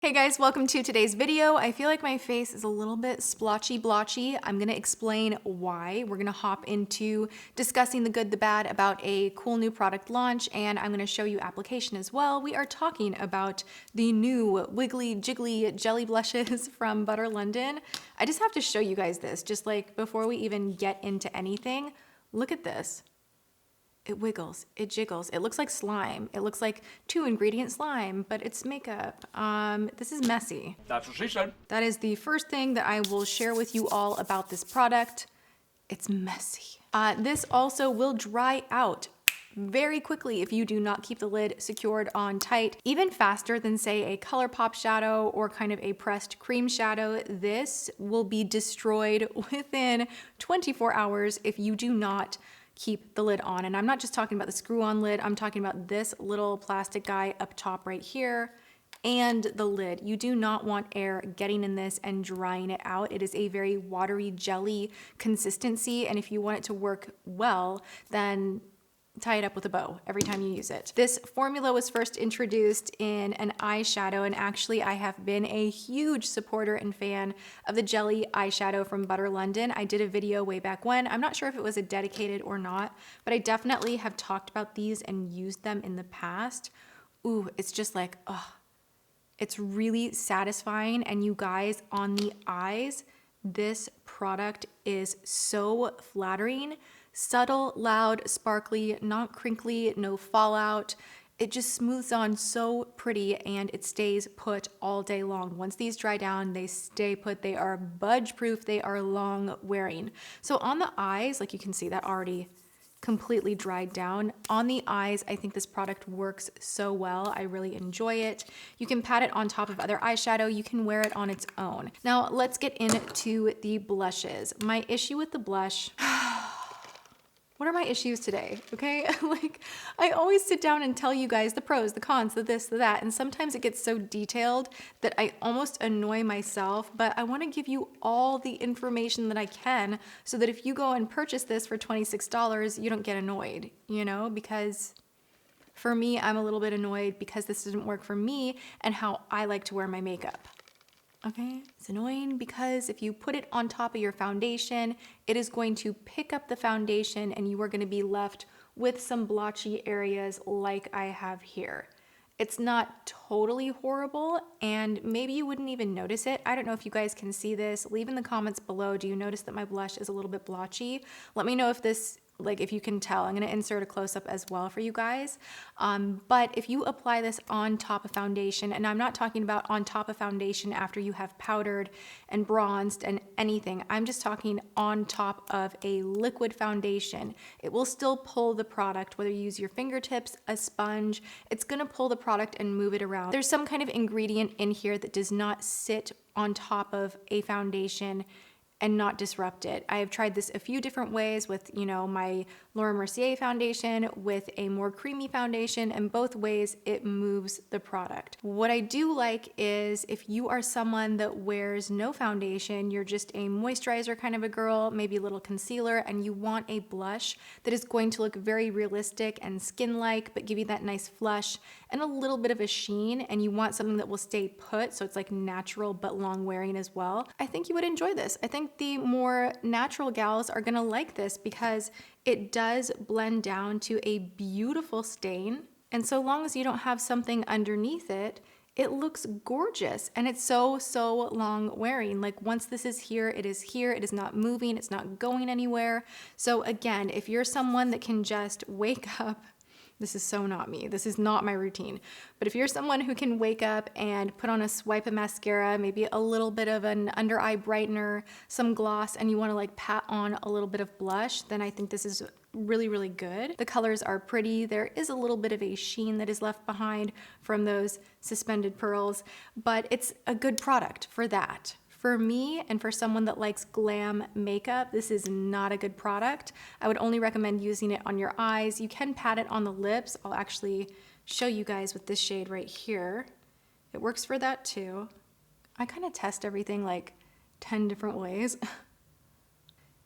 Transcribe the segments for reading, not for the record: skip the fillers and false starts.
Hey guys, welcome to today's video. I feel like my face is a little bit splotchy blotchy. I'm gonna explain why. We're gonna hop into discussing the good, the bad about a cool new product launch, and I'm gonna show you application as well. We are talking about the new Wiggly Jiggly Jelly Blushes from Butter London. I just have to show you guys this, just like before we even get into anything. Look at this. It wiggles, it jiggles, it looks like slime. It looks like 2-ingredient slime, but it's makeup. This is messy. That's what she said. That is the first thing that I will share with you all about this product. It's messy. This also will dry out very quickly if you do not keep the lid secured on tight, even faster than say a ColourPop shadow or kind of a pressed cream shadow. This will be destroyed within 24 hours if you do not keep the lid on. And I'm not just talking about the screw-on lid, I'm talking about this little plastic guy up top right here and the lid. You do not want air getting in this and drying it out. It is a very watery jelly consistency, and if you want it to work well, then tie it up with a bow every time you use it. This formula was first introduced in an eyeshadow, and actually I have been a huge supporter and fan of the Jelly eyeshadow from Butter London. I did a video way back when. I'm not sure if it was a dedicated or not, but I definitely have talked about these and used them in the past. Ooh, it's just like, oh, it's really satisfying. And you guys, on the eyes, this product is so flattering. Subtle, loud, sparkly, not crinkly, no fallout. It just smooths on so pretty and it stays put all day long. Once these dry down, they stay put. They are budge proof. They are long wearing. So on the eyes, like you can see that already completely dried down. On the eyes, I think this product works so well. I really enjoy it. You can pat it on top of other eyeshadow. You can wear it on its own. Now let's get into the blushes. My issue with the blush, what are my issues today, okay? Like, I always sit down and tell you guys the pros, the cons, the this, the that, and sometimes it gets so detailed that I almost annoy myself, but I wanna give you all the information that I can so that if you go and purchase this for $26, you don't get annoyed, you know? Because for me, I'm a little bit annoyed because this didn't work for me and how I like to wear my makeup. Okay, it's annoying because if you put it on top of your foundation, it is going to pick up the foundation and you are going to be left with some blotchy areas like I have here. It's not totally horrible, and maybe you wouldn't even notice it. I don't know if you guys can see this. Leave in the comments below, do you notice that my blush is a little bit blotchy? Let me know if this, like, if you can tell. I'm gonna insert a close-up as well for you guys. But if you apply this on top of foundation, and I'm not talking about on top of foundation after you have powdered and bronzed and anything, I'm just talking on top of a liquid foundation. It will still pull the product, whether you use your fingertips, a sponge, it's gonna pull the product and move it around. There's some kind of ingredient in here that does not sit on top of a foundation and not disrupt it. I have tried this a few different ways with, you know, my Laura Mercier foundation, with a more creamy foundation, and both ways it moves the product. What I do like is if you are someone that wears no foundation, you're just a moisturizer kind of a girl, maybe a little concealer, and you want a blush that is going to look very realistic and skin-like, but give you that nice flush and a little bit of a sheen, and you want something that will stay put, so it's like natural but long wearing as well, I think you would enjoy this. I think the more natural gals are gonna like this because it does blend down to a beautiful stain. And so long as you don't have something underneath it, it looks gorgeous. And it's so long wearing. Like, once this is here, it is here. It is not moving. It's not going anywhere. So again, if you're someone that can just wake up, this is so not me. This is not my routine. But if you're someone who can wake up and put on a swipe of mascara, maybe a little bit of an under eye brightener, some gloss, and you want to like pat on a little bit of blush, then I think this is really good. The colors are pretty. There is a little bit of a sheen that is left behind from those suspended pearls, but it's a good product for that. For me, and for someone that likes glam makeup, this is not a good product. I would only recommend using it on your eyes. You can pat it on the lips. I'll actually show you guys with this shade right here. It works for that too. I kind of test everything like 10 different ways.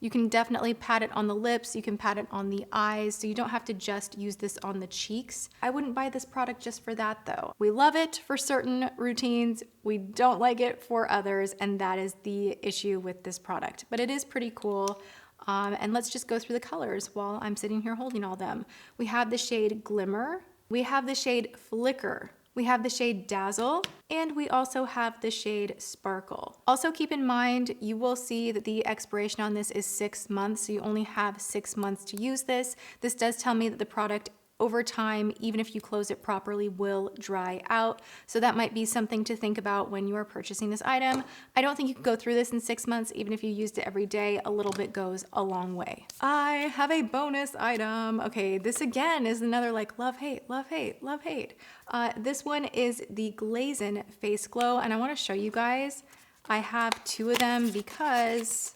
You can definitely pat it on the lips, you can pat it on the eyes, so you don't have to just use this on the cheeks. I wouldn't buy this product just for that though. We love it for certain routines, we don't like it for others, and that is the issue with this product. But it is pretty cool. And let's just go through the colors while I'm sitting here holding all them. We have the shade Glimmer, we have the shade Flicker, we have the shade Dazzle, and we also have the shade Sparkle. Also keep in mind, you will see that the expiration on this is 6 months, so you only have 6 months to use this. This does tell me that the product over time, even if you close it properly, will dry out. So that might be something to think about when you are purchasing this item. I don't think you can go through this in 6 months, even if you used it every day. A little bit goes a long way. I have a bonus item. Okay, this again is another like love, hate, love, hate, love, hate. This one is the Glazen Face Glow, and I wanna show you guys. I have 2 of them because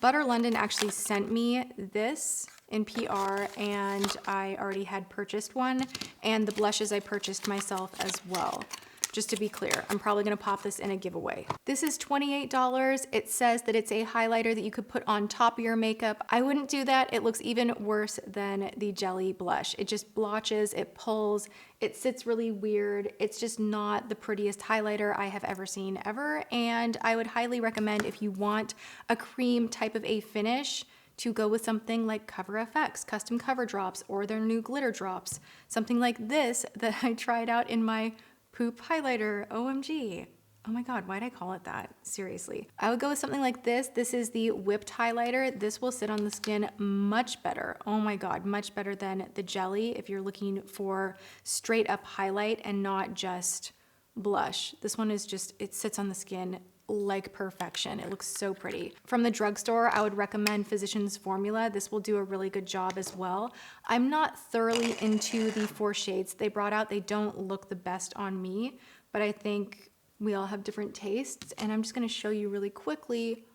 Butter London actually sent me this in PR, and I already had purchased one, and the blushes I purchased myself as well. Just to be clear, I'm probably gonna pop this in a giveaway. This is $28. It says that it's a highlighter that you could put on top of your makeup. I wouldn't do that. It looks even worse than the Gelee blush. It just blotches, it pulls, it sits really weird. It's just not the prettiest highlighter I have ever seen ever, and I would highly recommend, if you want a cream type of a finish, to go with something like Cover FX, Custom Cover Drops, or their new glitter drops. Something like this that I tried out in my poop highlighter, OMG. Oh my God, why'd I call it that? Seriously. I would go with something like this. This is the whipped highlighter. This will sit on the skin much better. Oh my God, much better than the Gelee if you're looking for straight up highlight and not just blush. This one is just, it sits on the skin like perfection. It looks so pretty. From the drugstore, I would recommend Physicians Formula. This will do a really good job as well. I'm not thoroughly into the 4 shades they brought out. They don't look the best on me, but I think we all have different tastes, and I'm just gonna show you really quickly,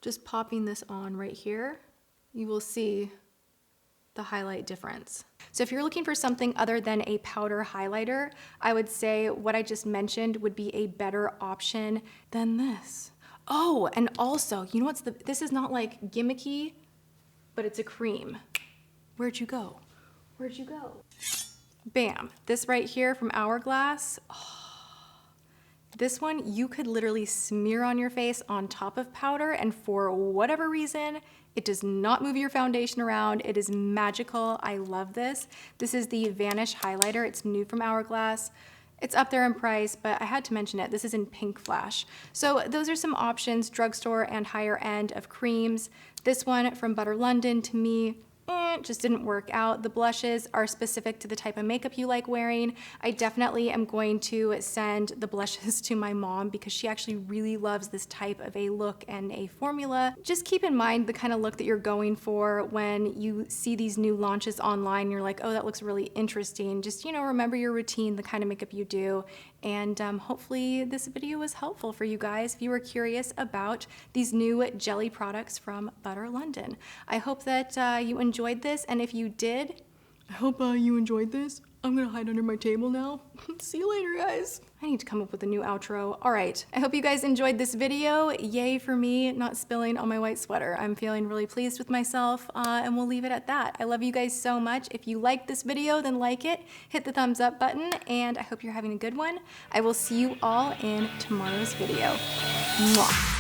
just popping this on right here. You will see the highlight difference. So if you're looking for something other than a powder highlighter, I would say what I just mentioned would be a better option than this. Oh, and also, you know what's this is not like gimmicky, but it's a cream. Where'd you go? Where'd you go? Bam, this right here from Hourglass. Oh, this one you could literally smear on your face on top of powder, and for whatever reason, it does not move your foundation around. It is magical. I love this. This is the Vanish highlighter. It's new from Hourglass. It's up there in price, but I had to mention it. This is in Pink Flash. So those are some options, drugstore and higher end of creams. This one from Butter London, to me, just didn't work out. The blushes are specific to the type of makeup you like wearing. I definitely am going to send the blushes to my mom because she actually really loves this type of a look and a formula. Just keep in mind the kind of look that you're going for when you see these new launches online. You're like, oh, that looks really interesting. Just, you know, remember your routine, the kind of makeup you do. And hopefully this video was helpful for you guys if you were curious about these new Gelee products from Butter London. I hope that you enjoyed this, and if you did, I hope you enjoyed this. I'm gonna hide under my table now. See you later, guys. I need to come up with a new outro. All right, I hope you guys enjoyed this video. Yay for me not spilling on my white sweater. I'm feeling really pleased with myself, and we'll leave it at that. I love you guys so much. If you liked this video, then like it, hit the thumbs up button, and I hope you're having a good one. I will see you all in tomorrow's video. Mwah.